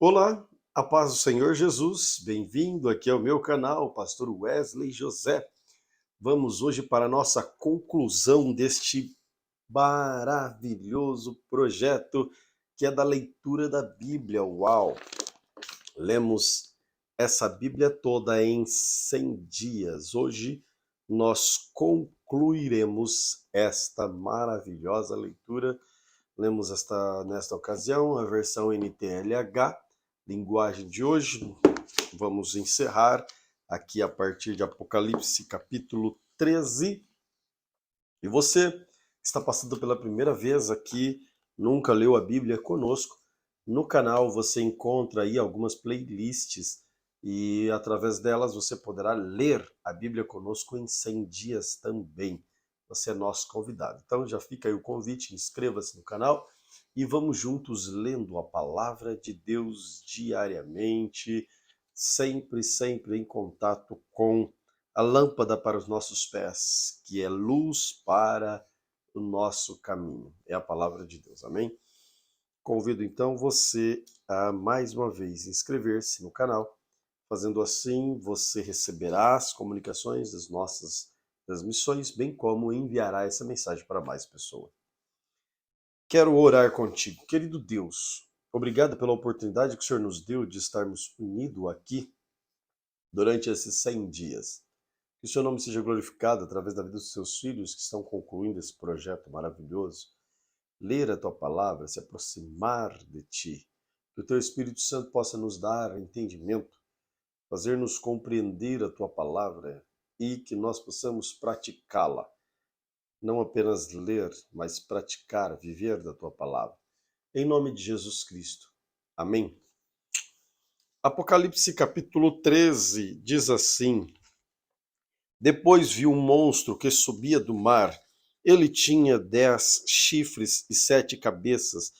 Olá, a paz do Senhor Jesus, bem-vindo aqui ao meu canal, Pastor Wesley José. Vamos hoje para a nossa conclusão deste maravilhoso projeto que é da leitura da Bíblia. Uau! Lemos essa Bíblia toda em 100 dias. Hoje nós concluiremos esta maravilhosa leitura. Lemos nesta ocasião a versão NTLH, linguagem de hoje. Vamos encerrar aqui a partir de Apocalipse, capítulo 13. E você está passando pela primeira vez aqui, nunca leu a Bíblia conosco, no canal você encontra aí algumas playlists e através delas você poderá ler a Bíblia conosco em 100 dias também. Você é nosso convidado. Então já fica aí o convite, inscreva-se no canal e vamos juntos lendo a palavra de Deus diariamente, sempre em contato com a lâmpada para os nossos pés, que é luz para o nosso caminho. É a palavra de Deus, amém? Convido então você a mais uma vez inscrever-se no canal. Fazendo assim, você receberá as comunicações das nossas transmissões, bem como enviará essa mensagem para mais pessoas. Quero orar contigo, querido Deus. Obrigado pela oportunidade que o Senhor nos deu de estarmos unidos aqui durante esses 100 dias. Que o seu nome seja glorificado através da vida dos seus filhos que estão concluindo esse projeto maravilhoso. Ler a tua palavra, se aproximar de ti. Que o teu Espírito Santo possa nos dar entendimento, fazer-nos compreender a tua palavra e que nós possamos praticá-la. Não apenas ler, mas praticar, viver da tua palavra. Em nome de Jesus Cristo. Amém. Apocalipse capítulo 13 diz assim: Depois vi um monstro que subia do mar. Ele tinha 10 chifres e 7 cabeças,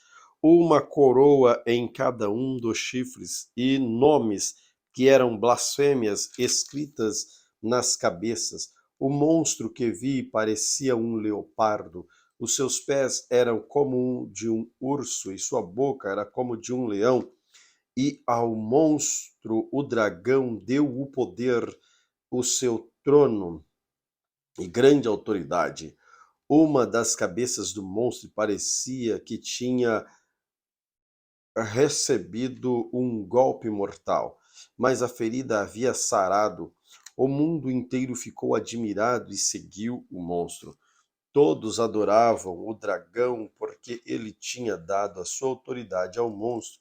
uma coroa em cada um dos chifres e nomes que eram blasfêmias escritas nas cabeças. O monstro que vi parecia um leopardo. Os seus pés eram como de um urso e sua boca era como de um leão. E ao monstro, o dragão, deu o poder, o seu trono e grande autoridade. Uma das cabeças do monstro parecia que tinha recebido um golpe mortal, mas a ferida havia sarado. O mundo inteiro ficou admirado e seguiu o monstro. Todos adoravam o dragão porque ele tinha dado a sua autoridade ao monstro.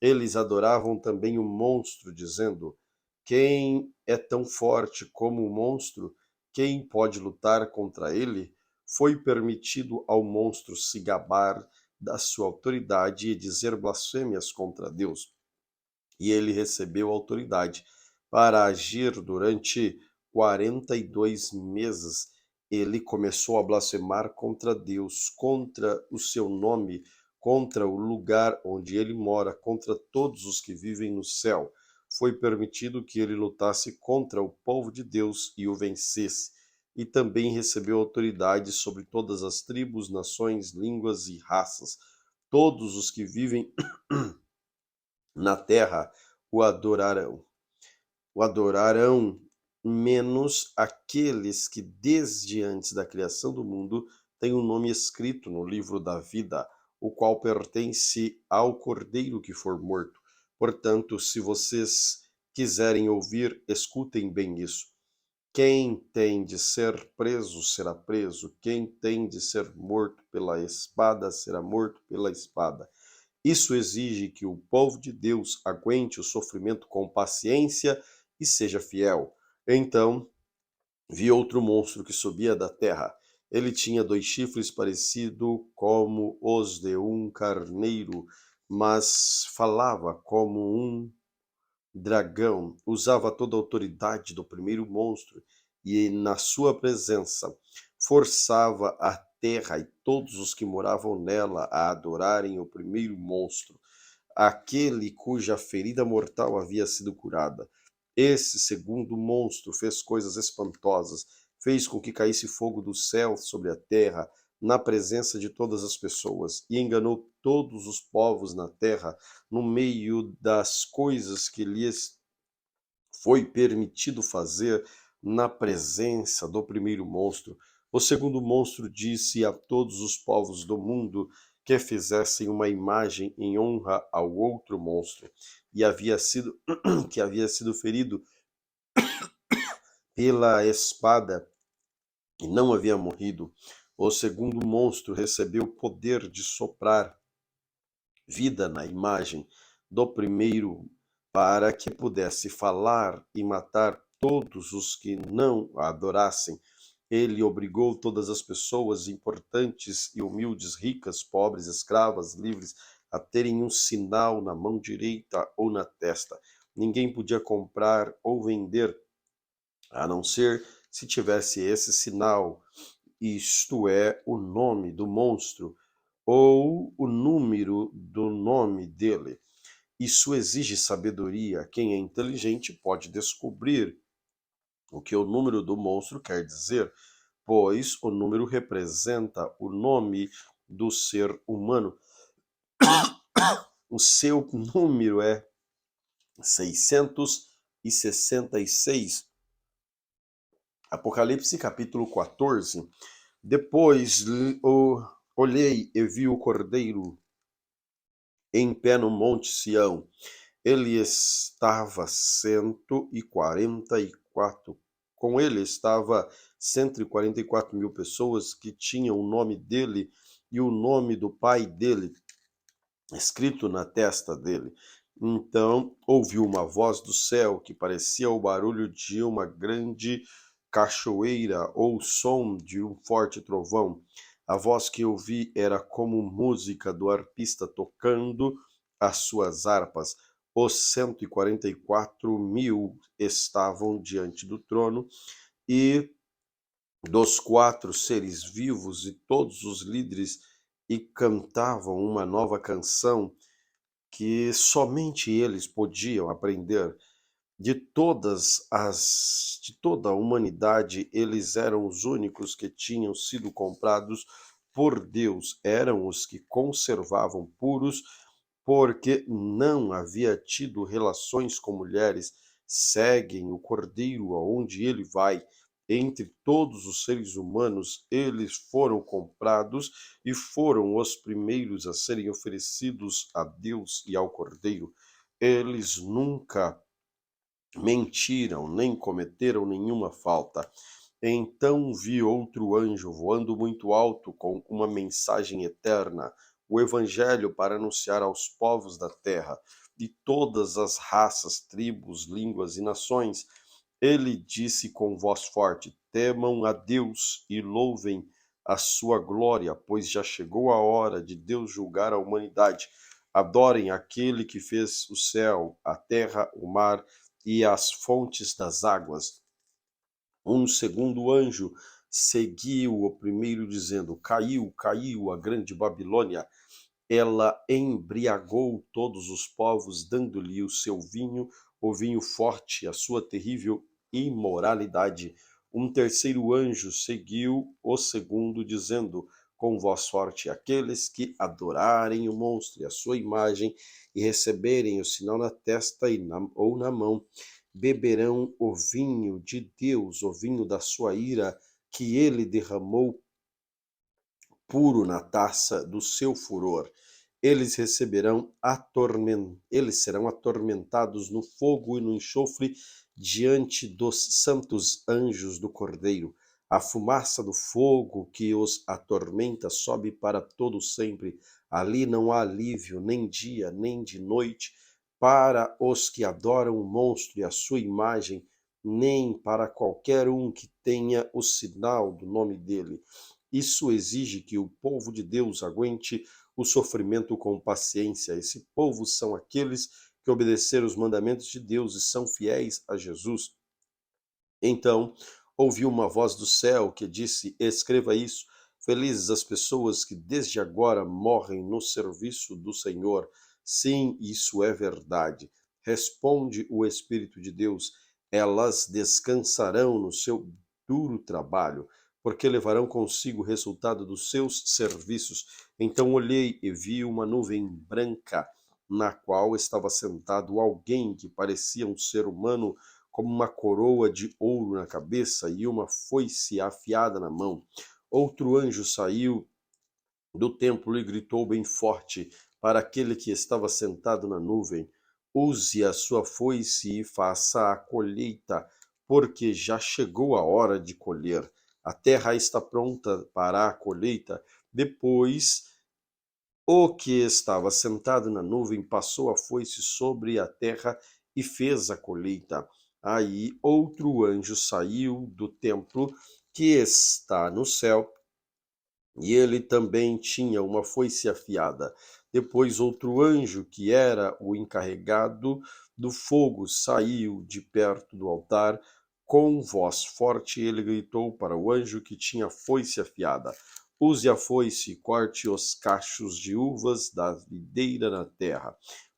Eles adoravam também o monstro, dizendo: Quem é tão forte como o monstro? Quem pode lutar contra ele? Foi permitido ao monstro se gabar da sua autoridade e dizer blasfêmias contra Deus. E ele recebeu autoridade para agir durante 42 meses. Ele começou a blasfemar contra Deus, contra o seu nome, contra o lugar onde ele mora, contra todos os que vivem no céu. Foi permitido que ele lutasse contra o povo de Deus e o vencesse. E também recebeu autoridade sobre todas as tribos, nações, línguas e raças. Todos os que vivem na terra o adorarão. O adorarão, menos aqueles que desde antes da criação do mundo têm um nome escrito no livro da vida, o qual pertence ao Cordeiro que for morto. Portanto, se vocês quiserem ouvir, escutem bem isso. Quem tem de ser preso será preso, quem tem de ser morto pela espada será morto pela espada. Isso exige que o povo de Deus aguente o sofrimento com paciência e seja fiel. Então, vi outro monstro que subia da terra. Ele tinha 2 chifres parecidos como os de um carneiro, mas falava como um dragão. Usava toda a autoridade do primeiro monstro e, na sua presença, forçava a terra e todos os que moravam nela a adorarem o primeiro monstro, aquele cuja ferida mortal havia sido curada. Esse segundo monstro fez coisas espantosas, fez com que caísse fogo do céu sobre a terra, na presença de todas as pessoas, e enganou todos os povos na terra, no meio das coisas que lhes foi permitido fazer na presença do primeiro monstro. O segundo monstro disse a todos os povos do mundo que fizessem uma imagem em honra ao outro monstro, e havia sido que havia sido ferido pela espada e não havia morrido. O segundo monstro recebeu o poder de soprar vida na imagem do primeiro, para que pudesse falar e matar todos os que não a adorassem. Ele obrigou todas as pessoas importantes e humildes, ricas, pobres, escravas, livres, a terem um sinal na mão direita ou na testa. Ninguém podia comprar ou vender, a não ser se tivesse esse sinal, isto é, o nome do monstro ou o número do nome dele. Isso exige sabedoria. Quem é inteligente pode descobrir o que o número do monstro quer dizer, pois o número representa o nome do ser humano. O seu número é 666. Apocalipse capítulo 14. Depois olhei e vi o Cordeiro em pé no monte Sião. Ele estava 144. Com ele estava 144.000 pessoas que tinham o nome dele e o nome do pai dele escrito na testa dele. Então ouvi uma voz do céu que parecia o barulho de uma grande cachoeira ou o som de um forte trovão. A voz que ouvi era como música do arpista tocando as suas harpas. Os 144.000 estavam diante do trono e dos quatro seres vivos e todos os líderes, e cantavam uma nova canção que somente eles podiam aprender. De toda a humanidade, eles eram os únicos que tinham sido comprados por Deus, eram os que conservavam puros, porque não havia tido relações com mulheres, seguem o Cordeiro aonde ele vai. Entre todos os seres humanos, eles foram comprados e foram os primeiros a serem oferecidos a Deus e ao Cordeiro. Eles nunca mentiram, nem cometeram nenhuma falta. Então vi outro anjo voando muito alto com uma mensagem eterna, o evangelho para anunciar aos povos da terra, de todas as raças, tribos, línguas e nações. Ele disse com voz forte: temam a Deus e louvem a sua glória, pois já chegou a hora de Deus julgar a humanidade. Adorem aquele que fez o céu, a terra, o mar e as fontes das águas. Um segundo anjo seguiu o primeiro, dizendo: caiu, caiu a grande Babilônia. Ela embriagou todos os povos, dando-lhe o vinho forte, a sua terrível imoralidade. Um terceiro anjo seguiu o segundo, dizendo com voz forte: aqueles que adorarem o monstro e a sua imagem e receberem o sinal na testa ou na mão, beberão o vinho de Deus, o vinho da sua ira, que ele derramou puro na taça do seu furor. Eles serão atormentados no fogo e no enxofre diante dos santos anjos do Cordeiro. A fumaça do fogo que os atormenta sobe para todo sempre. Ali não há alívio, nem dia, nem de noite, para os que adoram o monstro e a sua imagem, nem para qualquer um que tenha o sinal do nome dele. Isso exige que o povo de Deus aguente o sofrimento com paciência. Esse povo são aqueles que obedeceram os mandamentos de Deus e são fiéis a Jesus. Então, ouvi uma voz do céu que disse: escreva isso. Felizes as pessoas que desde agora morrem no serviço do Senhor. Sim, isso é verdade. Responde o Espírito de Deus. Elas descansarão no seu duro trabalho, porque levarão consigo o resultado dos seus serviços. Então olhei e vi uma nuvem branca, na qual estava sentado alguém que parecia um ser humano, como uma coroa de ouro na cabeça e uma foice afiada na mão. Outro anjo saiu do templo e gritou bem forte para aquele que estava sentado na nuvem: use a sua foice e faça a colheita, porque já chegou a hora de colher. A terra está pronta para a colheita. Depois, o que estava sentado na nuvem passou a foice sobre a terra e fez a colheita. Aí outro anjo saiu do templo que está no céu, e ele também tinha uma foice afiada. Depois outro anjo, que era o encarregado do fogo, saiu de perto do altar. Com voz forte ele gritou para o anjo que tinha a foice afiada: use a foice e corte os cachos de uvas da videira na terra,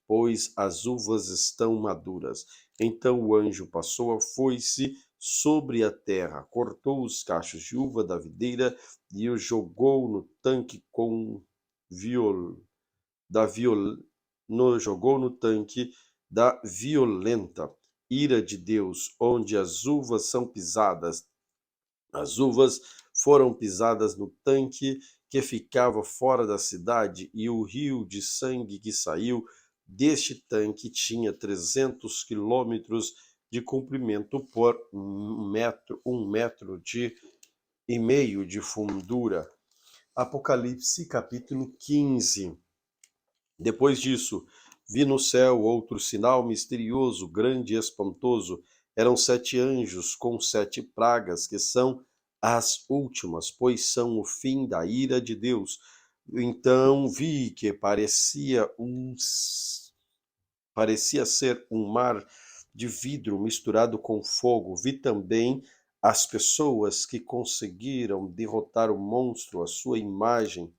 pois as uvas estão maduras. Então o anjo passou a foice sobre a terra, cortou os cachos de uva da videira e o jogou no tanque com viol, da viol, no, jogou no tanque da violenta ira de Deus, onde as uvas são pisadas. As uvas foram pisadas no tanque que ficava fora da cidade, e o rio de sangue que saiu deste tanque tinha 300 quilômetros de comprimento por um metro e meio de fundura. Apocalipse capítulo 15. Depois disso, vi no céu outro sinal misterioso, grande e espantoso. Eram 7 anjos com 7 pragas, que são as últimas, pois são o fim da ira de Deus. Então vi que parecia ser um mar de vidro misturado com fogo. Vi também as pessoas que conseguiram derrotar o monstro, a sua imagem,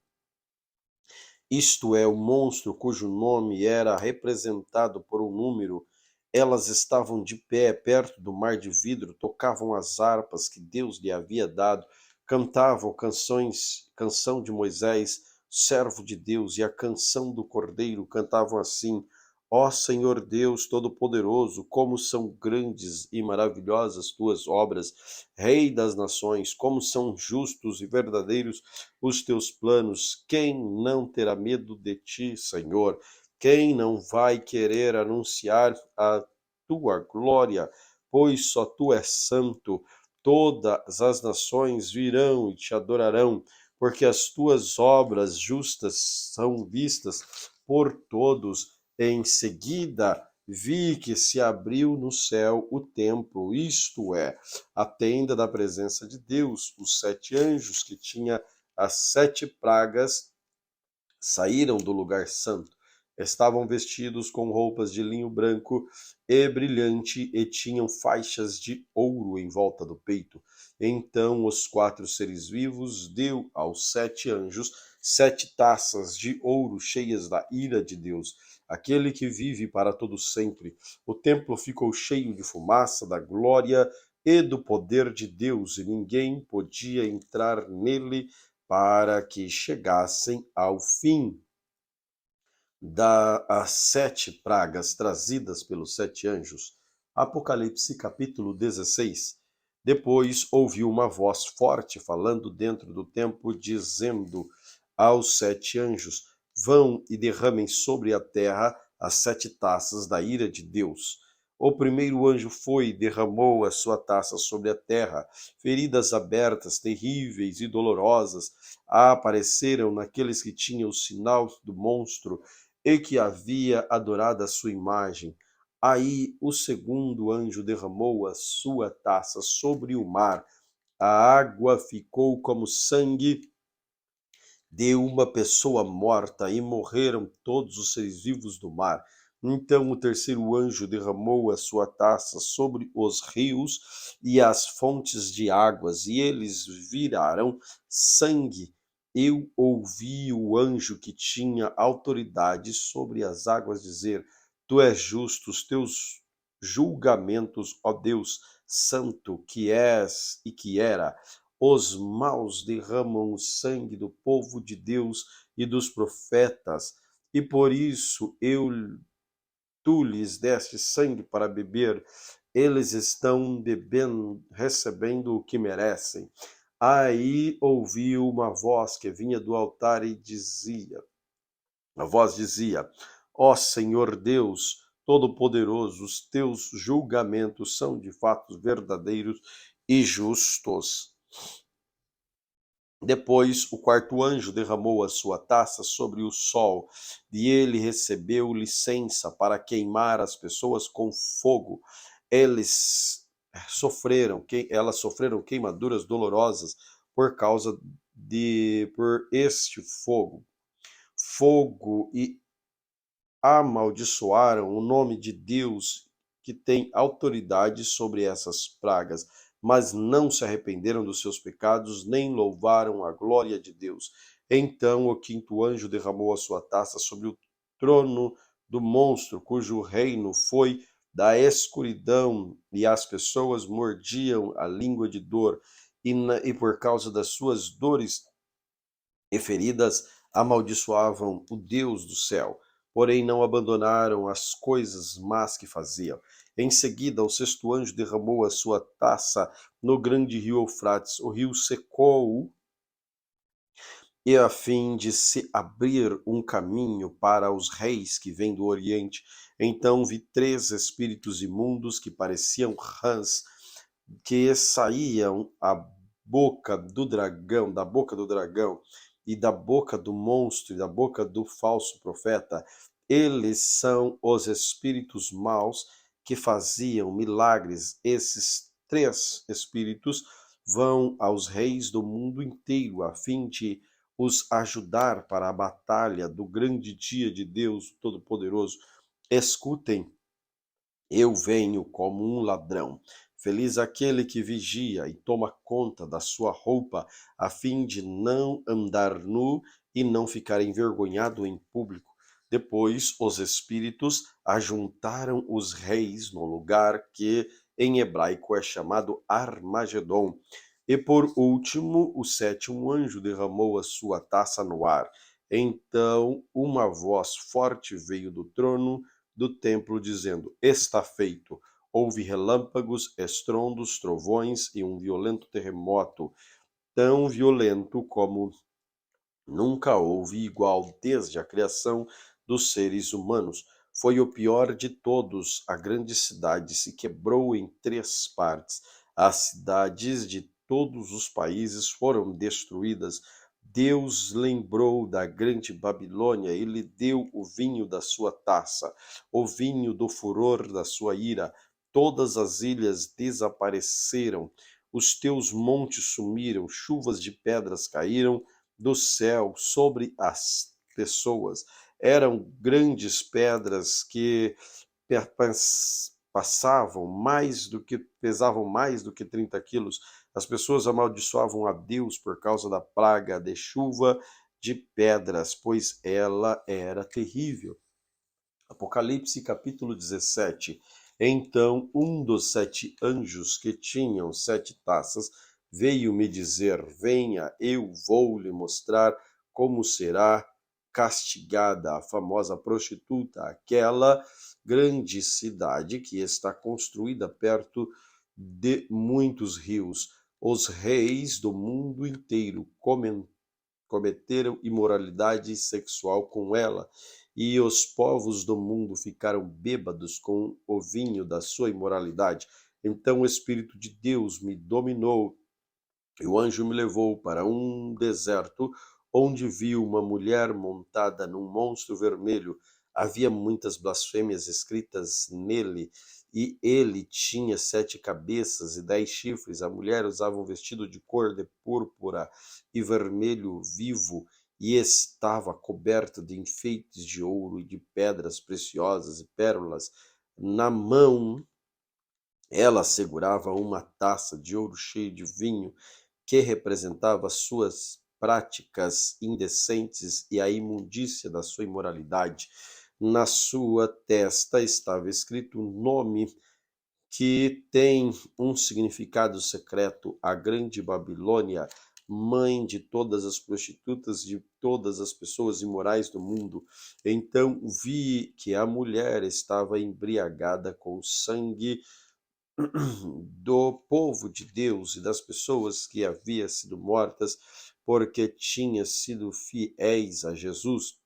isto é, o monstro cujo nome era representado por um número. Elas estavam de pé perto do mar de vidro, tocavam as harpas que Deus lhe havia dado, cantavam canção de Moisés, servo de Deus, e a canção do Cordeiro. Cantavam assim: ó Senhor Deus Todo-Poderoso, como são grandes e maravilhosas tuas obras, Rei das nações, como são justos e verdadeiros os teus planos. Quem não terá medo de ti, Senhor? Quem não vai querer anunciar a tua glória? Pois só tu és santo. Todas as nações virão e te adorarão, porque as tuas obras justas são vistas por todos. Em seguida, vi que se abriu no céu o templo, isto é, a tenda da presença de Deus. Os 7 anjos que tinha as 7 pragas saíram do lugar santo. Estavam vestidos com roupas de linho branco e brilhante e tinham faixas de ouro em volta do peito. Então os 4 seres vivos deu aos 7 anjos 7 taças de ouro cheias da ira de Deus, aquele que vive para todo sempre. O templo ficou cheio de fumaça, da glória e do poder de Deus, e ninguém podia entrar nele para que chegassem ao fim das 7 pragas trazidas pelos 7 anjos. Apocalipse capítulo 16. Depois ouvi uma voz forte falando dentro do templo, dizendo aos 7 anjos: vão e derramem sobre a terra as 7 taças da ira de Deus. O primeiro anjo foi e derramou a sua taça sobre a terra. Feridas abertas, terríveis e dolorosas apareceram naqueles que tinham o sinal do monstro e que havia adorado a sua imagem. Aí o segundo anjo derramou a sua taça sobre o mar. A água ficou como sangue de uma pessoa morta, e morreram todos os seres vivos do mar. Então o terceiro anjo derramou a sua taça sobre os rios e as fontes de águas, e eles viraram sangue. Eu ouvi o anjo que tinha autoridade sobre as águas dizer: tu és justo, os teus julgamentos, ó Deus, santo que és e que era. Os maus derramam o sangue do povo de Deus e dos profetas, e por isso tu lhes deste sangue para beber. Eles estão bebendo, recebendo o que merecem. Aí ouviu uma voz que vinha do altar e dizia, a voz dizia: Ó Senhor Deus Todo-Poderoso, os teus julgamentos são de fato verdadeiros e justos. Depois o quarto anjo derramou a sua taça sobre o sol, e ele recebeu licença para queimar as pessoas com fogo. Elas sofreram queimaduras dolorosas por causa por este fogo. Fogo e amaldiçoaram o nome de Deus que tem autoridade sobre essas pragas, mas não se arrependeram dos seus pecados, nem louvaram a glória de Deus. Então o quinto anjo derramou a sua taça sobre o trono do monstro, cujo reino foi da escuridão, e as pessoas mordiam a língua de dor, e por causa das suas dores e feridas amaldiçoavam o Deus do céu, porém não abandonaram as coisas más que faziam. Em seguida, o sexto anjo derramou a sua taça no grande rio Eufrates. O rio secou e a fim de se abrir um caminho para os reis que vêm do Oriente. Então vi três espíritos imundos que pareciam rãs, que saíam da boca do dragão e da boca do monstro e da boca do falso profeta. Eles são os espíritos maus que faziam milagres. Esses três espíritos vão aos reis do mundo inteiro a fim de os ajudar para a batalha do grande dia de Deus Todo-Poderoso. Escutem, eu venho como um ladrão. Feliz aquele que vigia e toma conta da sua roupa, a fim de não andar nu e não ficar envergonhado em público. Depois os espíritos ajuntaram os reis no lugar que em hebraico é chamado Armagedon. E por último, o sétimo anjo derramou a sua taça no ar. Então uma voz forte veio do trono do templo, dizendo: Está feito. Houve relâmpagos, estrondos, trovões e um violento terremoto, tão violento como nunca houve igual desde a criação dos seres humanos. Foi o pior de todos. A grande cidade se quebrou em três partes. As cidades de todos os países foram destruídas. Deus lembrou da grande Babilônia e lhe deu o vinho da sua taça, o vinho do furor da sua ira. Todas as ilhas desapareceram, os teus montes sumiram, chuvas de pedras caíram do céu sobre as pessoas. Eram grandes pedras que pesavam mais do que 30 quilos. As pessoas amaldiçoavam a Deus por causa da praga de chuva de pedras, pois ela era terrível. Apocalipse capítulo 17. Então um dos sete anjos que tinham sete taças veio me dizer: Venha, eu vou lhe mostrar como será castigada a famosa prostituta, aquela grande cidade que está construída perto de muitos rios. Os reis do mundo inteiro cometeram imoralidade sexual com ela, e os povos do mundo ficaram bêbados com o vinho da sua imoralidade. Então o Espírito de Deus me dominou, e o anjo me levou para um deserto, onde vi uma mulher montada num monstro vermelho. Havia muitas blasfêmias escritas nele, e ele tinha 7 cabeças e 10 chifres. A mulher usava um vestido de cor de púrpura e vermelho vivo, e estava coberta de enfeites de ouro e de pedras preciosas e pérolas. Na mão ela segurava uma taça de ouro cheia de vinho, que representava suas práticas indecentes e a imundícia da sua imoralidade. Na sua testa estava escrito um nome que tem um significado secreto, a Grande Babilônia, mãe de todas as prostitutas, de todas as pessoas imorais do mundo. Então vi que a mulher estava embriagada com o sangue do povo de Deus e das pessoas que haviam sido mortas porque tinham sido fiéis a Jesus.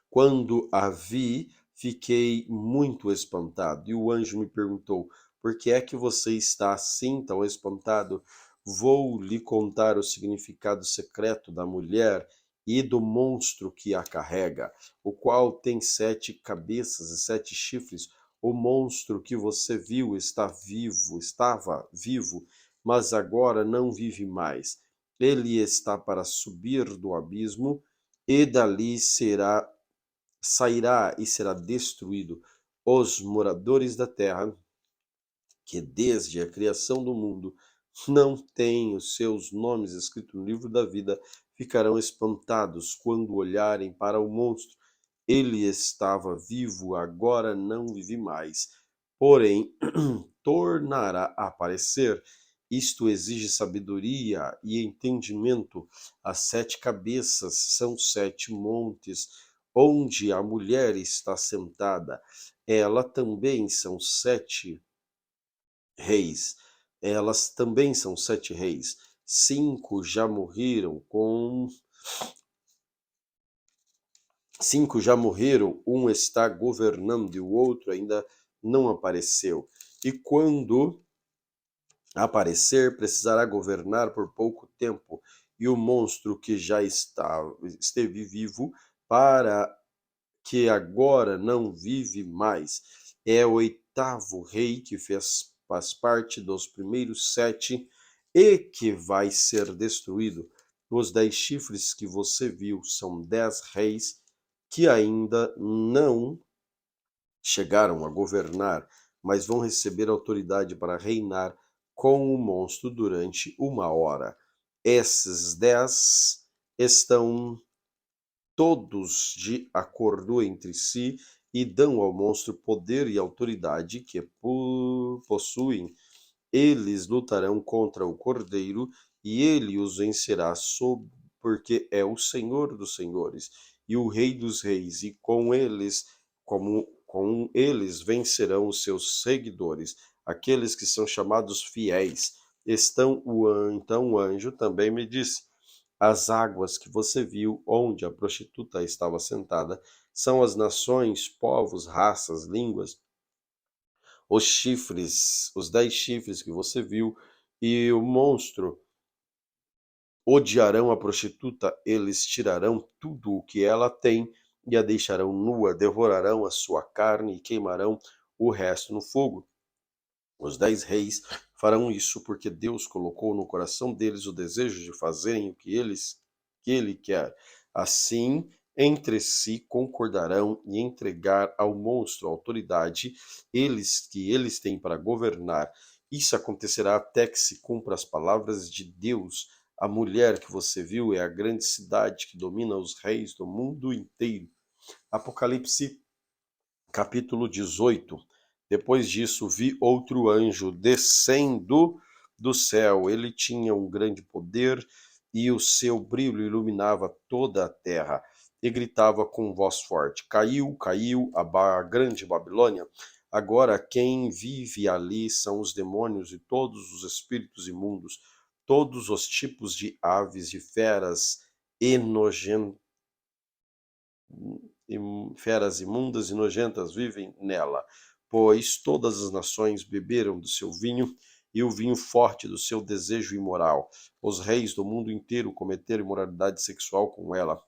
Quando a vi, fiquei muito espantado. E o anjo me perguntou: por que é que você está assim tão espantado? Vou lhe contar o significado secreto da mulher e do monstro que a carrega, o qual tem 7 cabeças e 7 chifres. O monstro que você viu estava vivo, mas agora não vive mais. Ele está para subir do abismo e dali sairá e será destruído. Os moradores da terra, que desde a criação do mundo não têm os seus nomes escritos no livro da vida, ficarão espantados quando olharem para o monstro. Ele estava vivo, agora não vive mais, porém tornará a aparecer. Isto exige sabedoria e entendimento. As 7 cabeças são 7 montes, onde a mulher está sentada. Ela também são 7 reis. Elas também são 7 reis. 5 já morreram com 5 já morreram, um está governando e o outro ainda não apareceu. E quando aparecer, precisará governar por pouco tempo. E o monstro que já esteve vivo, para que agora não vive mais, é o 8º rei que faz parte dos primeiros 7 e que vai ser destruído. Os 10 chifres que você viu são 10 reis que ainda não chegaram a governar, mas vão receber autoridade para reinar com o monstro durante 1 hora. Esses 10 estão todos de acordo entre si e dão ao monstro poder e autoridade que possuem. Eles lutarão contra o Cordeiro e ele os vencerá, porque é o Senhor dos Senhores e o Rei dos Reis, e com eles vencerão os seus seguidores, aqueles que são chamados fiéis. Então o anjo também me disse: as águas que você viu, onde a prostituta estava sentada, são as nações, povos, raças, línguas. Os chifres, os 10 chifres que você viu, e o monstro odiarão a prostituta, eles tirarão tudo o que ela tem e a deixarão nua, devorarão a sua carne e queimarão o resto no fogo. Os 10 reis farão isso porque Deus colocou no coração deles o desejo de fazerem o que ele quer. Assim, entre si concordarão e entregar ao monstro a autoridade que eles têm para governar. Isso acontecerá até que se cumpra as palavras de Deus. A mulher que você viu é a grande cidade que domina os reis do mundo inteiro. Apocalipse capítulo 18. Depois disso, vi outro anjo descendo do céu. Ele tinha um grande poder e o seu brilho iluminava toda a terra. E gritava com voz forte: caiu, caiu a grande Babilônia. Agora quem vive ali são os demônios e todos os espíritos imundos, todos os tipos de aves, de feras e nojentas feras imundas e nojentas vivem nela, pois todas as nações beberam do seu vinho e o vinho forte do seu desejo imoral. Os reis do mundo inteiro cometeram imoralidade sexual com ela,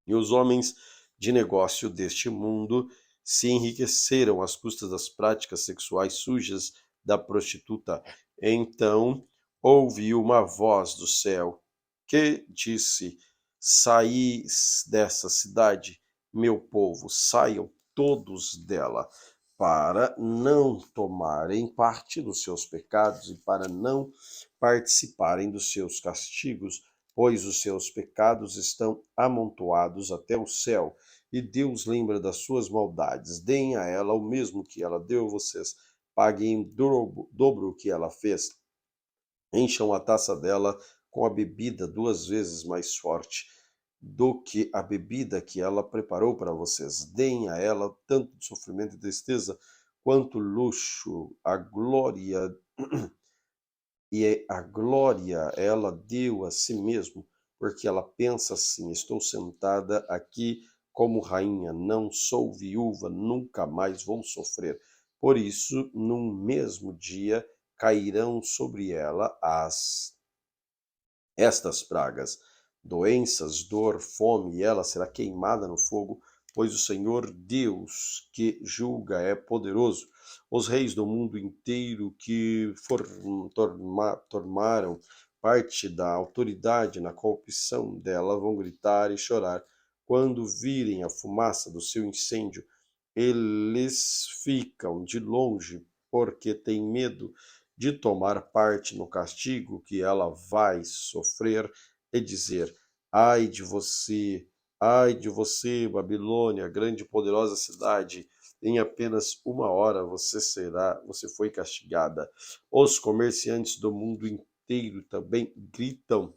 e os homens de negócio deste mundo se enriqueceram às custas das práticas sexuais sujas da prostituta. Então ouvi uma voz do céu que disse: saí dessa cidade, meu povo, saiam todos dela, para não tomarem parte dos seus pecados e para não participarem dos seus castigos, pois os seus pecados estão amontoados até o céu, e Deus lembra das suas maldades. Deem a ela o mesmo que ela deu a vocês. pague em dobro o que ela fez. Encham a taça dela com a bebida 2 vezes mais forte do que a bebida que ela preparou para vocês. Deem a ela tanto de sofrimento e tristeza quanto luxo, a glória e a glória ela deu a si mesmo, porque ela pensa assim: estou sentada aqui como rainha, não sou viúva, nunca mais vou sofrer. Por isso, num mesmo dia cairão sobre ela estas pragas, doenças, dor, fome, e ela será queimada no fogo, pois o Senhor Deus que julga é poderoso. Os reis do mundo inteiro que tomaram parte da autoridade na corrupção dela vão gritar e chorar quando virem a fumaça do seu incêndio. Eles ficam de longe porque têm medo de tomar parte no castigo que ela vai sofrer e dizer: ai de você, Babilônia, grande e poderosa cidade, em apenas 1 hora você foi castigada. Os comerciantes do mundo inteiro também gritam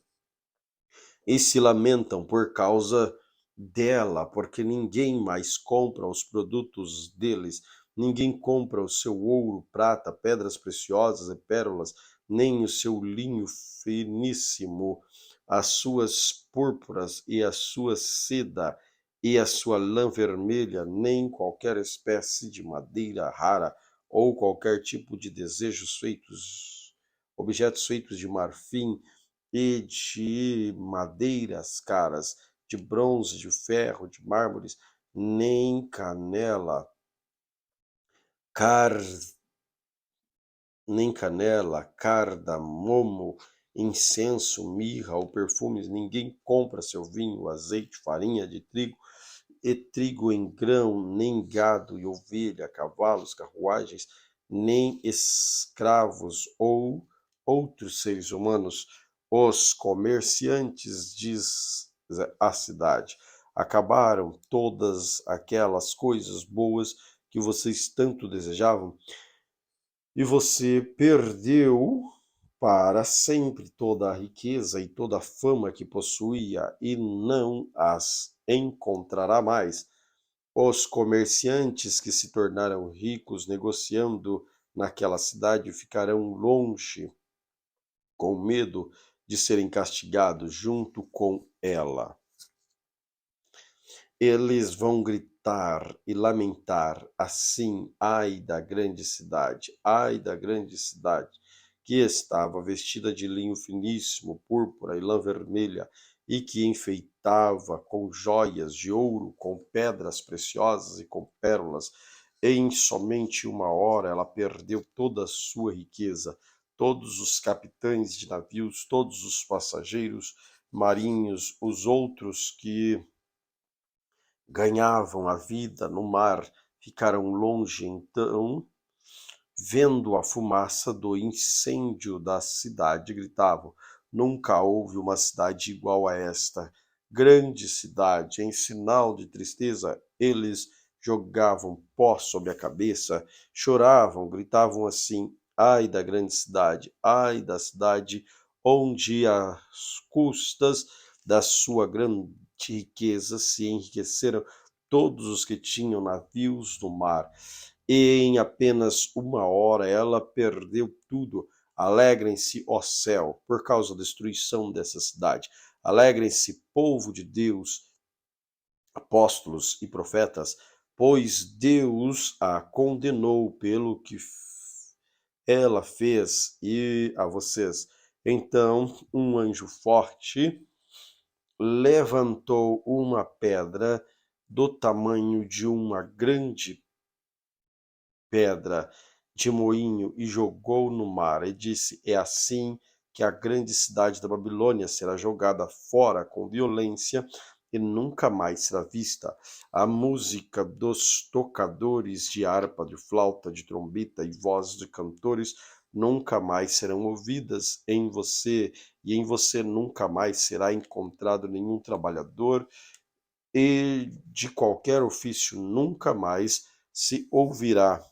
e se lamentam por causa dela, porque ninguém mais compra os produtos deles, ninguém compra o seu ouro, prata, pedras preciosas e pérolas, nem o seu linho finíssimo, as suas púrpuras e a sua seda e a sua lã vermelha, nem qualquer espécie de madeira rara ou qualquer tipo de objetos feitos de marfim e de madeiras caras, de bronze, de ferro, de mármores, nem canela, car... nem canela, cardamomo, incenso, mirra ou perfumes. Ninguém compra seu vinho, azeite, farinha de trigo e trigo em grão, nem gado e ovelha, cavalos, carruagens, nem escravos ou outros seres humanos. Os comerciantes, diz a cidade, acabaram todas aquelas coisas boas que vocês tanto desejavam, e você perdeu para sempre toda a riqueza e toda a fama que possuía, e não as encontrará mais. Os comerciantes que se tornaram ricos negociando naquela cidade ficarão longe, com medo de serem castigados junto com ela. Eles vão gritar e lamentar assim: ai da grande cidade, que estava vestida de linho finíssimo, púrpura e lã vermelha, e que enfeitava com joias de ouro, com pedras preciosas e com pérolas. Em somente 1 hora ela perdeu toda a sua riqueza, todos os capitães de navios, todos os passageiros marinhos, os outros que ganhavam a vida no mar ficaram longe. Então, vendo a fumaça do incêndio da cidade, gritavam: nunca houve uma cidade igual a esta, grande cidade. Em sinal de tristeza, eles jogavam pó sobre a cabeça, choravam, gritavam assim: ai da grande cidade, ai da cidade onde às custas da sua grande riqueza se enriqueceram todos os que tinham navios no mar. E em apenas 1 hora ela perdeu tudo. Alegrem-se, ó céu, por causa da destruição dessa cidade. Alegrem-se, povo de Deus, apóstolos e profetas, pois Deus a condenou pelo que ela fez e a vocês. Então um anjo forte levantou uma pedra do tamanho de uma grande pedra de moinho e jogou no mar, e disse: é assim que a grande cidade da Babilônia será jogada fora com violência e nunca mais será vista. A música dos tocadores de harpa, de flauta, de trombeta e vozes de cantores nunca mais serão ouvidas em você, e em você nunca mais será encontrado nenhum trabalhador, e de qualquer ofício nunca mais se ouvirá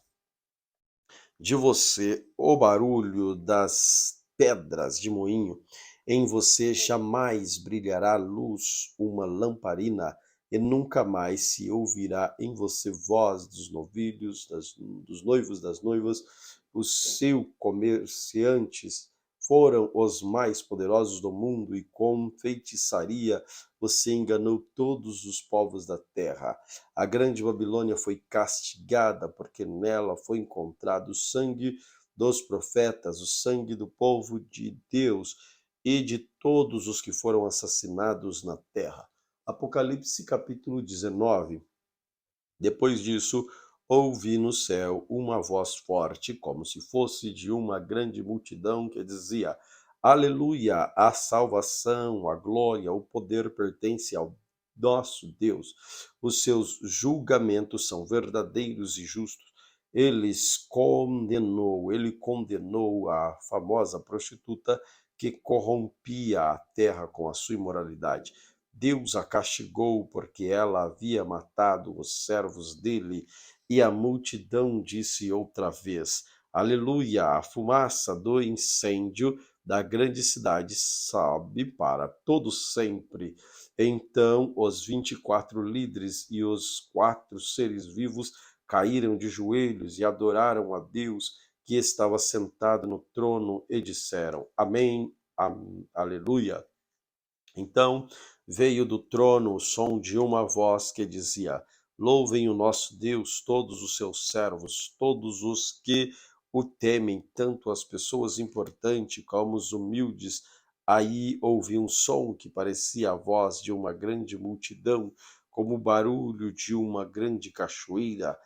de você o barulho das pedras de moinho. Em você jamais brilhará luz uma lamparina, e nunca mais se ouvirá em você voz dos novilhos, dos noivos, das noivas. Os seus comerciantes foram os mais poderosos do mundo, e com feitiçaria você enganou todos os povos da terra. A grande Babilônia foi castigada, porque nela foi encontrado o sangue dos profetas, o sangue do povo de Deus e de todos os que foram assassinados na terra. Apocalipse capítulo 19. Depois disso, ouvi no céu uma voz forte, como se fosse de uma grande multidão, que dizia: Aleluia! A salvação, a glória, o poder pertence ao nosso Deus. Os seus julgamentos são verdadeiros e justos. Ele condenou a famosa prostituta que corrompia a terra com a sua imoralidade. Deus a castigou porque ela havia matado os servos dele, e a multidão disse outra vez: Aleluia! A fumaça do incêndio da grande cidade sobe para todo sempre. Então os 24 líderes e os 4 seres vivos caíram de joelhos e adoraram a Deus que estava sentado no trono e disseram: Amém, aleluia. Então veio do trono o som de uma voz que dizia: Louvem o nosso Deus, todos os seus servos, todos os que o temem, tanto as pessoas importantes como os humildes. Aí ouvi um som que parecia a voz de uma grande multidão, como o barulho de uma grande cachoeira,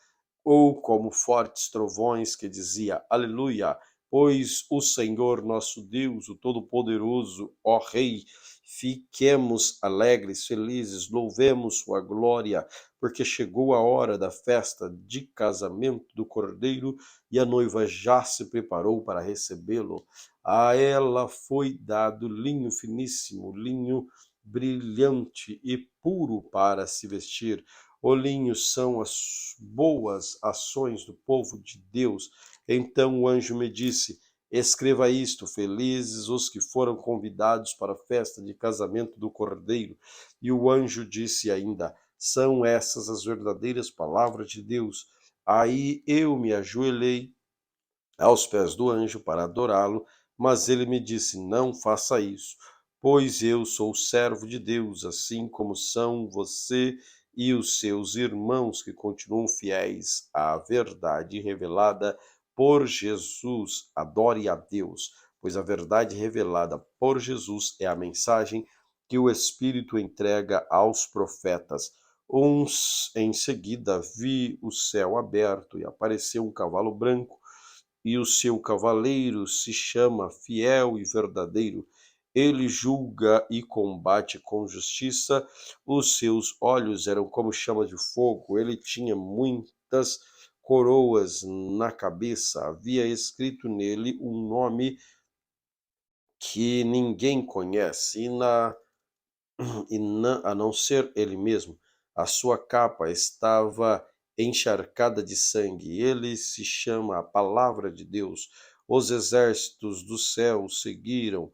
ou como fortes trovões, que dizia: Aleluia! Pois o Senhor nosso Deus, o Todo-Poderoso, ó Rei, fiquemos alegres, felizes, louvemos sua glória, porque chegou a hora da festa de casamento do Cordeiro, e a noiva já se preparou para recebê-lo. A ela foi dado linho finíssimo, linho brilhante e puro para se vestir. O linho são as boas ações do povo de Deus. Então o anjo me disse: Escreva isto: felizes os que foram convidados para a festa de casamento do Cordeiro. E o anjo disse ainda: São essas as verdadeiras palavras de Deus. Aí eu me ajoelhei aos pés do anjo para adorá-lo, mas ele me disse: Não faça isso, pois eu sou servo de Deus, assim como são você e os seus irmãos que continuam fiéis à verdade revelada por Jesus. Adore a Deus, pois a verdade revelada por Jesus é a mensagem que o Espírito entrega aos profetas. Uns em seguida vi o céu aberto e apareceu um cavalo branco, e o seu cavaleiro se chama Fiel e Verdadeiro. Ele julga e combate com justiça. Os seus olhos eram como chama de fogo. Ele tinha muitas coroas na cabeça. Havia escrito nele um nome que ninguém conhece, a não ser ele mesmo. A sua capa estava encharcada de sangue. Ele se chama a Palavra de Deus. Os exércitos do céu o seguiram,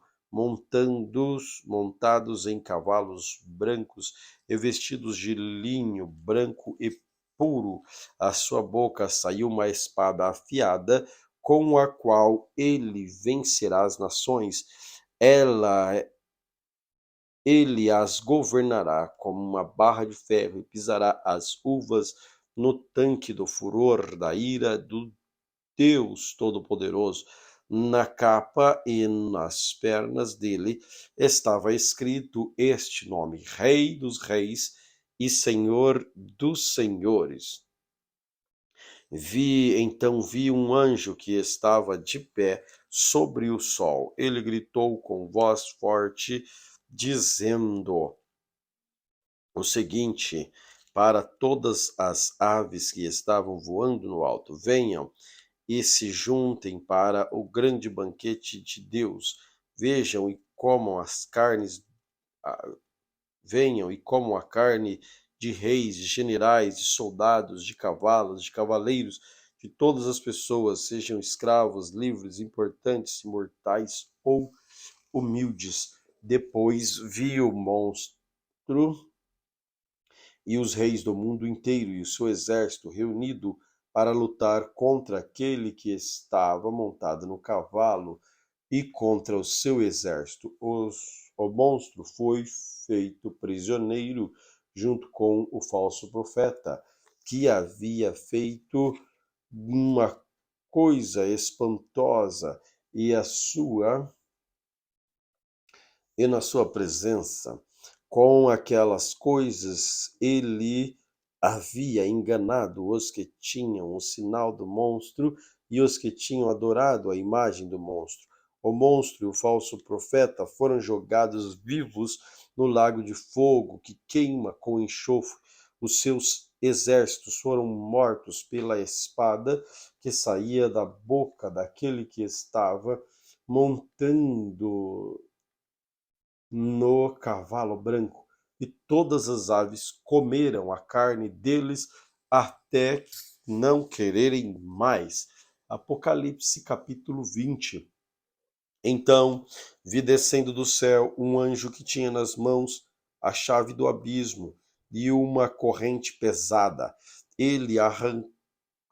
montados em cavalos brancos e vestidos de linho branco e puro. A sua boca saiu uma espada afiada, com a qual ele vencerá as nações. Ela Ele as governará como uma barra de ferro, e pisará as uvas no tanque do furor da ira do Deus Todo-Poderoso. Na capa e nas pernas dele estava escrito este nome: Rei dos Reis e Senhor dos Senhores. Vi um anjo que estava de pé sobre o sol. Ele gritou com voz forte, dizendo o seguinte para todas as aves que estavam voando no alto: Venham e se juntem para o grande banquete de Deus. Vejam e comam as carnes, venham e comam a carne de reis, de generais, de soldados, de cavalos, de cavaleiros, que todas as pessoas, sejam escravos, livres, importantes, imortais ou humildes. Depois vi o monstro e os reis do mundo inteiro e o seu exército reunido para lutar contra aquele que estava montado no cavalo e contra o seu exército. O monstro foi feito prisioneiro junto com o falso profeta, que havia feito uma coisa espantosa, e na sua presença, com aquelas coisas, ele havia enganado os que tinham o sinal do monstro e os que tinham adorado a imagem do monstro. O monstro e o falso profeta foram jogados vivos no lago de fogo que queima com enxofre. Os seus exércitos foram mortos pela espada que saía da boca daquele que estava montando no cavalo branco, e todas as aves comeram a carne deles até não quererem mais. Apocalipse capítulo 20. Então vi descendo do céu um anjo que tinha nas mãos a chave do abismo e uma corrente pesada. Ele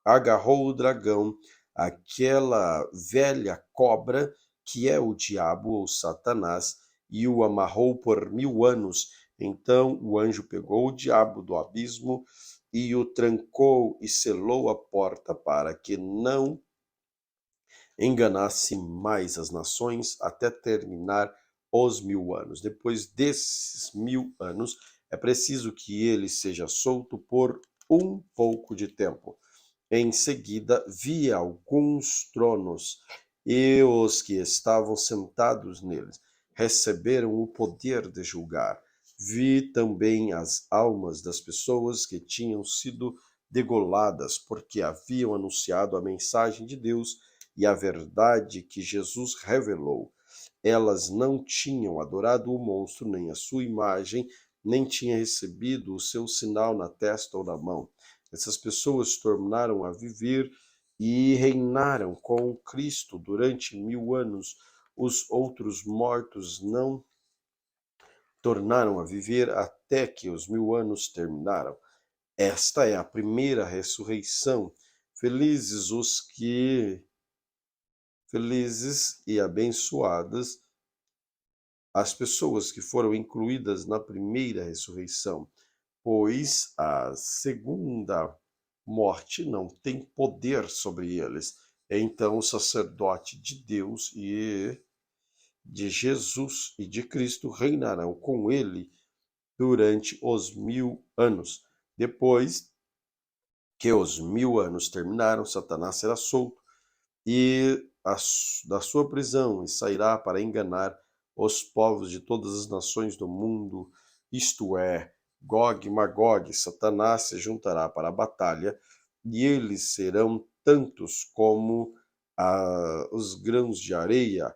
agarrou o dragão, aquela velha cobra que é o diabo ou Satanás, e o amarrou por 1000 anos. Então o anjo pegou o diabo do abismo e o trancou e selou a porta para que não enganasse mais as nações até terminar os 1000 anos. Depois desses 1000 anos, é preciso que ele seja solto por um pouco de tempo. Em seguida, vi alguns tronos, e os que estavam sentados neles receberam o poder de julgar. Vi também as almas das pessoas que tinham sido degoladas, porque haviam anunciado a mensagem de Deus e a verdade que Jesus revelou. Elas não tinham adorado o monstro, nem a sua imagem, nem tinham recebido o seu sinal na testa ou na mão. Essas pessoas tornaram a viver e reinaram com Cristo durante 1000 anos. Os outros mortos não tornaram a viver até que os 1000 anos terminaram. Esta é a primeira ressurreição. Felizes e abençoadas as pessoas que foram incluídas na primeira ressurreição, pois a segunda morte não tem poder sobre eles. Então, o sacerdote de Deus e de Jesus e de Cristo reinarão com ele durante os 1000 anos. Depois que os 1000 anos terminaram, Satanás será solto e da sua prisão, e sairá para enganar os povos de todas as nações do mundo, isto é, Gog e Magog. Satanás se juntará para a batalha, e eles serão tantos como os grãos de areia,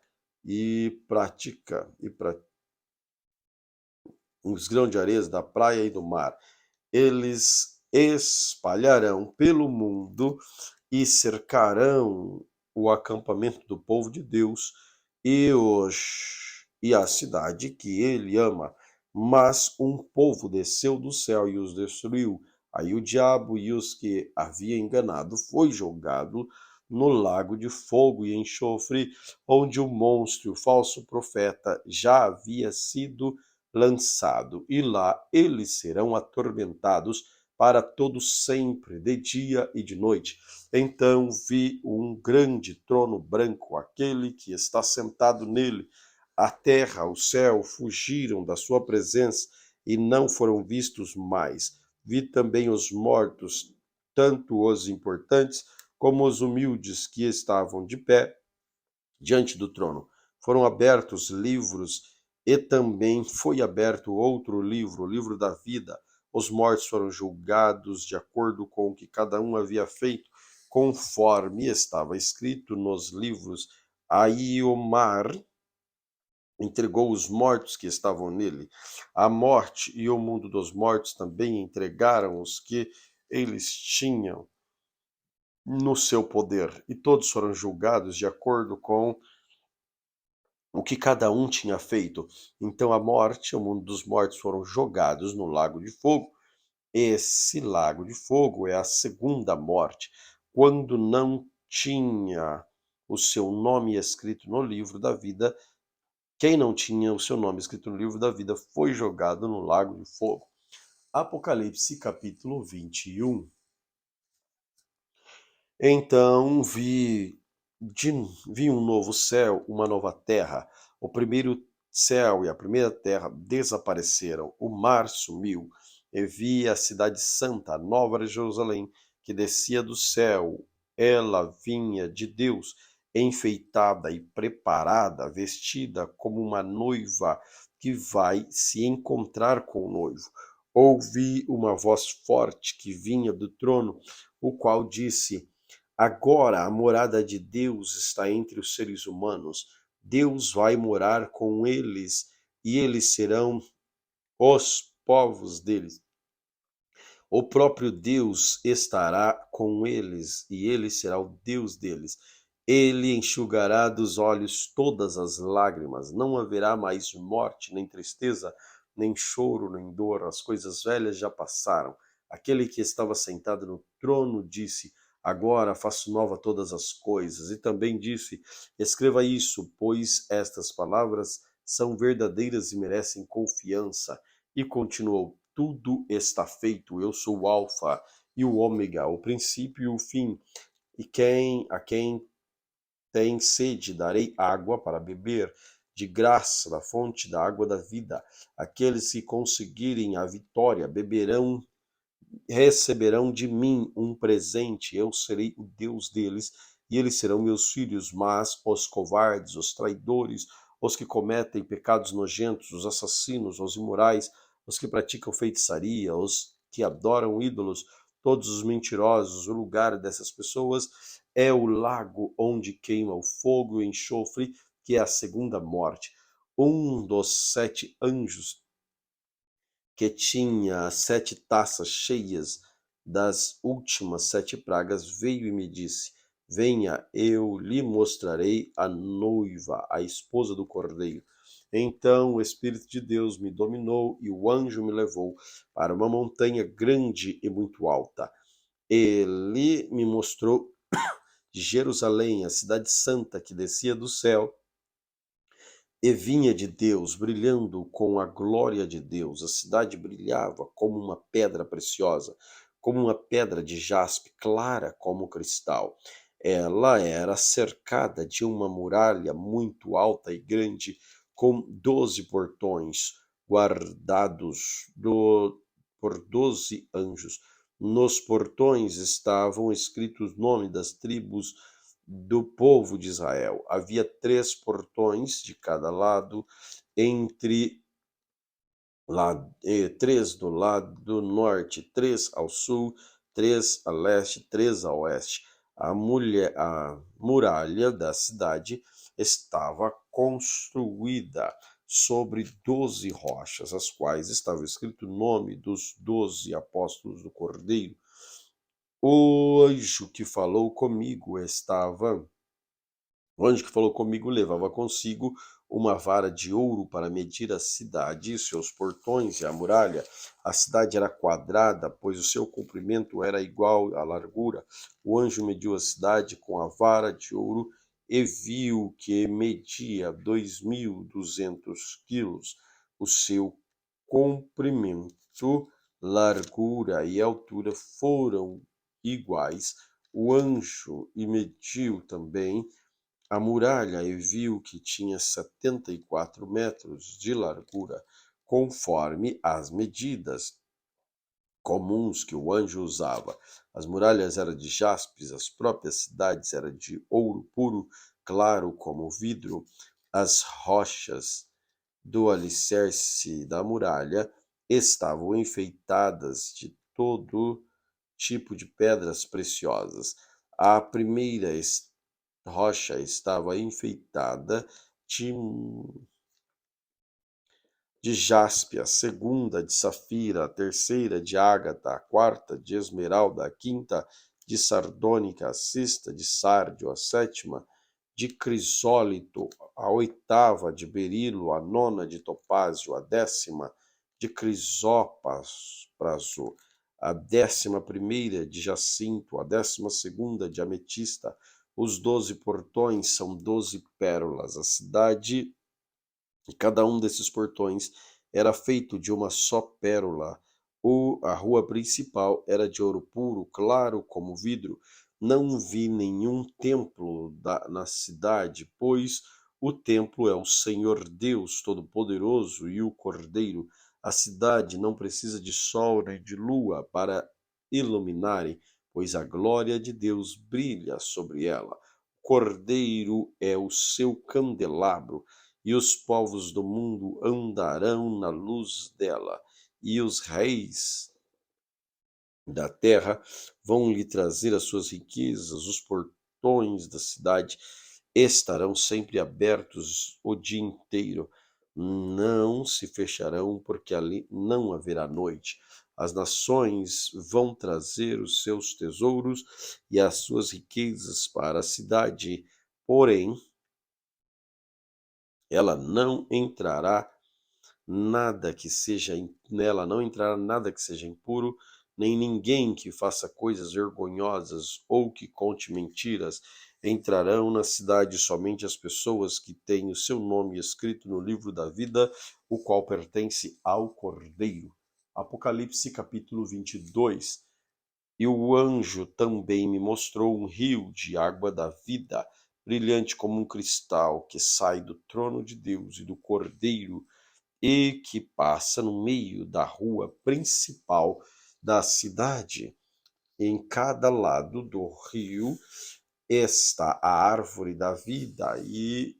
os grãos de areia da praia e do mar. Eles espalharão pelo mundo e cercarão o acampamento do povo de Deus e a cidade que ele ama. Mas um povo desceu do céu e os destruiu. Aí o diabo e os que havia enganado foi jogado no lago de fogo e enxofre, onde o monstro, o falso profeta, já havia sido lançado, e lá eles serão atormentados para todo sempre, de dia e de noite. Então vi um grande trono branco, aquele que está sentado nele. A terra, o céu fugiram da sua presença e não foram vistos mais. Vi também os mortos, tanto os importantes como os humildes que estavam de pé diante do trono. Foram abertos livros, e também foi aberto outro livro, o livro da vida. Os mortos foram julgados de acordo com o que cada um havia feito, conforme estava escrito nos livros. Aí o mar entregou os mortos que estavam nele. A morte e o mundo dos mortos também entregaram os que eles tinham no seu poder, e todos foram julgados de acordo com o que cada um tinha feito. Então a morte, o mundo dos mortos, foram jogados no lago de fogo. Esse lago de fogo é a segunda morte, quando não tinha o seu nome escrito no livro da vida. Quem não tinha o seu nome escrito no livro da vida foi jogado no lago de fogo. Apocalipse capítulo 21. Então vi um novo céu, uma nova terra. O primeiro céu e a primeira terra desapareceram, o mar sumiu, e vi a cidade santa, a nova Jerusalém, que descia do céu. Ela vinha de Deus, enfeitada e preparada, vestida como uma noiva que vai se encontrar com o noivo. Ouvi uma voz forte que vinha do trono, o qual disse: Agora a morada de Deus está entre os seres humanos. Deus vai morar com eles e eles serão os povos deles. O próprio Deus estará com eles e ele será o Deus deles. Ele enxugará dos olhos todas as lágrimas. Não haverá mais morte, nem tristeza, nem choro, nem dor. As coisas velhas já passaram. Aquele que estava sentado no trono disse: Agora faço nova todas as coisas. E também disse: Escreva isso, pois estas palavras são verdadeiras e merecem confiança. E continuou: Tudo está feito. Eu sou o Alfa e o Ômega, o princípio e o fim. E a quem tem sede, darei água para beber, de graça, da fonte da água da vida. Aqueles que conseguirem a vitória receberão de mim um presente. Eu serei o Deus deles e eles serão meus filhos. Mas os covardes, os traidores, os que cometem pecados nojentos, os assassinos, os imorais, os que praticam feitiçaria, os que adoram ídolos, todos os mentirosos, o lugar dessas pessoas é o lago onde queima o fogo e o enxofre, que é a segunda morte. Um dos 7 anjos que tinha 7 taças cheias das últimas 7 pragas, veio e me disse: Venha, eu lhe mostrarei a noiva, a esposa do cordeiro. Então o Espírito de Deus me dominou e o anjo me levou para uma montanha grande e muito alta. Ele me mostrou Jerusalém, a cidade santa que descia do céu e vinha de Deus, brilhando com a glória de Deus. A cidade brilhava como uma pedra preciosa, como uma pedra de jaspe, clara como cristal. Ela era cercada de uma muralha muito alta e grande, com 12 portões, guardados por 12 anjos. Nos portões estavam escritos os nomes das tribos do povo de Israel. Havia 3 portões de cada lado, entre 3 do lado norte, 3 ao sul, 3 a leste, 3 a oeste. A muralha da cidade estava construída sobre 12 rochas, as quais estava escrito o nome dos 12 apóstolos do Cordeiro. O anjo que falou comigo O anjo que falou comigo levava consigo uma vara de ouro para medir a cidade e seus portões e a muralha. A cidade era quadrada, pois o seu comprimento era igual à largura. O anjo mediu a cidade com a vara de ouro e viu que media 2.200 quilos. O seu comprimento, largura e altura foram iguais. O anjo mediu também a muralha e viu que tinha 74 metros de largura, conforme as medidas comuns que o anjo usava. As muralhas eram de jaspes, as próprias cidades eram de ouro puro, claro como vidro. As rochas do alicerce da muralha estavam enfeitadas de todo tipo de pedras preciosas. A primeira rocha estava enfeitada de, de jaspe, a segunda de safira, a terceira de ágata, a quarta de esmeralda, a quinta de sardônica, a sexta de sárdio, a sétima de crisólito, a oitava de berilo, a nona de topázio, a décima de crisópraso, a 11ª de jacinto, a 12ª de ametista. Os 12 portões são 12 pérolas. A cidade e cada um desses portões era feito de uma só pérola. A rua principal era de ouro puro, claro como vidro. Não vi nenhum templo na cidade, pois o templo é o Senhor Deus Todo-Poderoso e o Cordeiro. A cidade não precisa de sol nem de lua para iluminarem, pois a glória de Deus brilha sobre ela. O Cordeiro é o seu candelabro, e os povos do mundo andarão na luz dela, e os reis da terra vão lhe trazer as suas riquezas. Os portões da cidade estarão sempre abertos o dia inteiro, não se fecharão, porque ali não haverá noite. As nações vão trazer os seus tesouros e as suas riquezas para a cidade, porém ela não entrará nela não entrará nada que seja impuro, nem ninguém que faça coisas vergonhosas ou que conte mentiras. Entrarão na cidade somente as pessoas que têm o seu nome escrito no livro da vida, o qual pertence ao Cordeiro. Apocalipse capítulo 22. E o anjo também me mostrou um rio de água da vida, brilhante como um cristal, que sai do trono de Deus e do Cordeiro, e que passa no meio da rua principal da cidade. Em cada lado do rio está a árvore da vida, e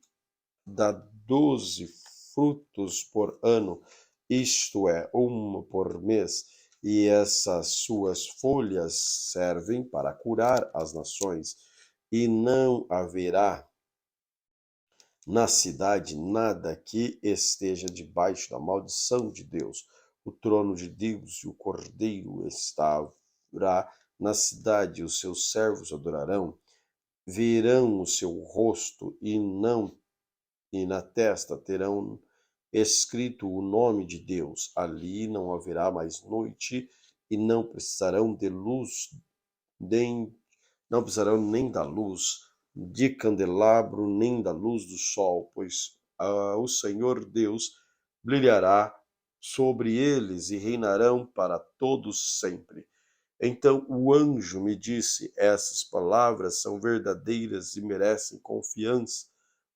dá 12 frutos por ano, isto é, uma por mês, e essas suas folhas servem para curar as nações, e não haverá na cidade nada que esteja debaixo da maldição de Deus. O trono de Deus e o Cordeiro estará na cidade, os seus servos adorarão, verão o seu rosto, e na testa terão escrito o nome de Deus. Ali não haverá mais noite, e não precisarão nem da luz de candelabro, nem da luz do sol, pois o Senhor Deus brilhará sobre eles e reinarão para todos sempre. Então o anjo me disse: essas palavras são verdadeiras e merecem confiança.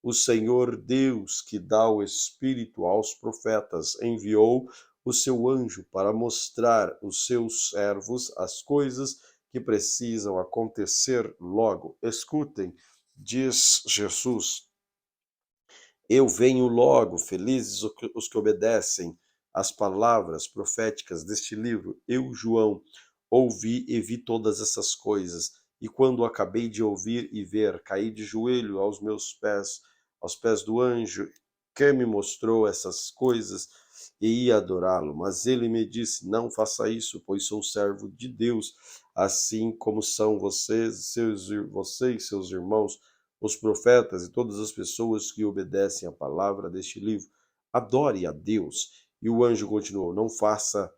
O Senhor Deus, que dá o Espírito aos profetas, enviou o seu anjo para mostrar aos seus servos as coisas que precisam acontecer logo. Escutem, diz Jesus: eu venho logo, felizes os que obedecem às palavras proféticas deste livro. Eu, João, ouvi e vi todas essas coisas, e quando acabei de ouvir e ver, caí de joelho aos pés do anjo que me mostrou essas coisas, e ia adorá-lo. Mas ele me disse: não faça isso, pois sou servo de Deus, assim como são vocês, seus irmãos, os profetas e todas as pessoas que obedecem à palavra deste livro. Adore a Deus. E o anjo continuou: não faça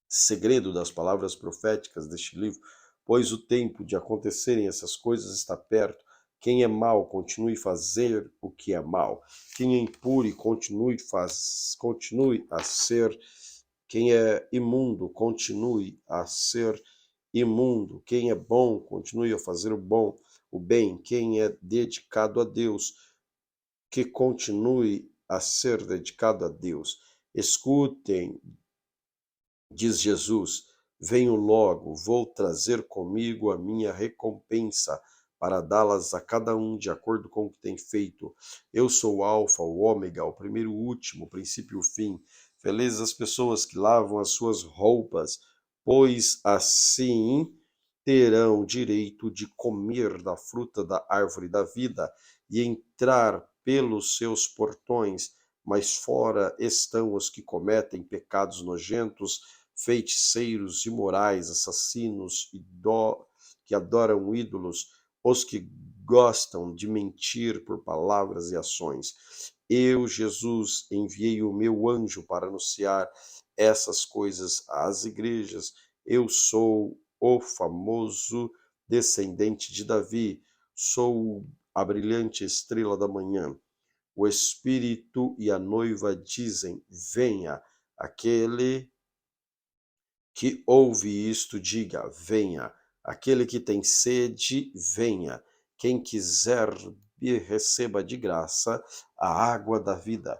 segredo das palavras proféticas deste livro, pois o tempo de acontecerem essas coisas está perto. Quem é mau, continue a fazer o que é mau. Quem é impuro, continue a ser. Quem é imundo, continue a ser imundo. Quem é bom, continue a fazer o bem. Quem é dedicado a Deus, que continue a ser dedicado a Deus. Escutem, diz Jesus: venho logo, vou trazer comigo a minha recompensa, para dá-las a cada um de acordo com o que tem feito. Eu sou o Alfa, o Ômega, o primeiro e o último, o princípio e o fim. Felizes as pessoas que lavam as suas roupas, pois assim terão direito de comer da fruta da árvore da vida e entrar pelos seus portões. Mas fora estão os que cometem pecados nojentos, feiticeiros, imorais, assassinos, que adoram ídolos, os que gostam de mentir por palavras e ações. Eu, Jesus, enviei o meu anjo para anunciar essas coisas às igrejas. Eu sou o famoso descendente de Davi, sou a brilhante estrela da manhã. O Espírito e a noiva dizem: venha. Aquele que ouve isto, diga: venha. Aquele que tem sede, venha. Quem quiser, receba de graça a água da vida.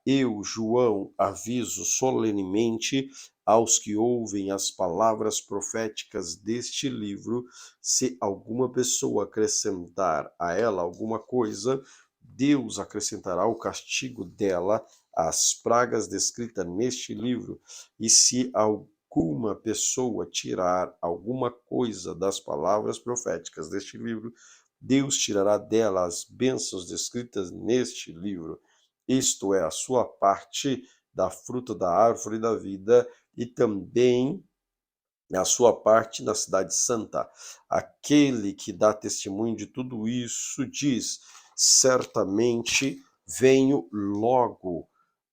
Eu, João, aviso solenemente aos que ouvem as palavras proféticas deste livro: se alguma pessoa acrescentar a ela alguma coisa, Deus acrescentará o castigo dela às pragas descritas neste livro. E se alguma pessoa tirar alguma coisa das palavras proféticas deste livro, Deus tirará dela as bênçãos descritas neste livro. Isto é, a sua parte da fruta da árvore da vida e também a sua parte na cidade santa. Aquele que dá testemunho de tudo isso diz: certamente venho logo.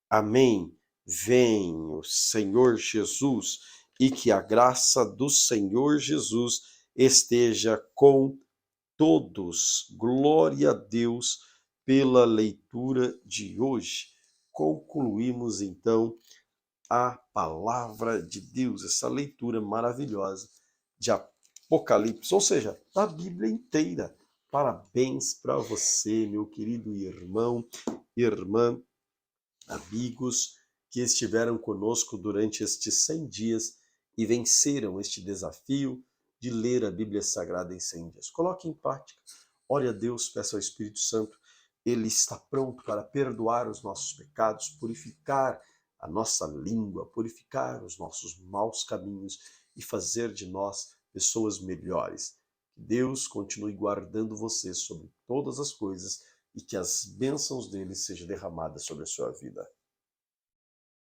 Amém. Venho, Senhor Jesus, e que a graça do Senhor Jesus esteja com todos. Glória a Deus pela leitura de hoje. Concluímos então a palavra de Deus, essa leitura maravilhosa de Apocalipse, ou seja, da Bíblia inteira. Parabéns para você, meu querido irmão, irmã, amigos que estiveram conosco durante estes 100 dias e venceram este desafio de ler a Bíblia Sagrada em 100 dias. Coloque em prática, ore a Deus, peça ao Espírito Santo, Ele está pronto para perdoar os nossos pecados, purificar a nossa língua, purificar os nossos maus caminhos e fazer de nós pessoas melhores. Que Deus continue guardando você sobre todas as coisas e que as bênçãos dele sejam derramadas sobre a sua vida.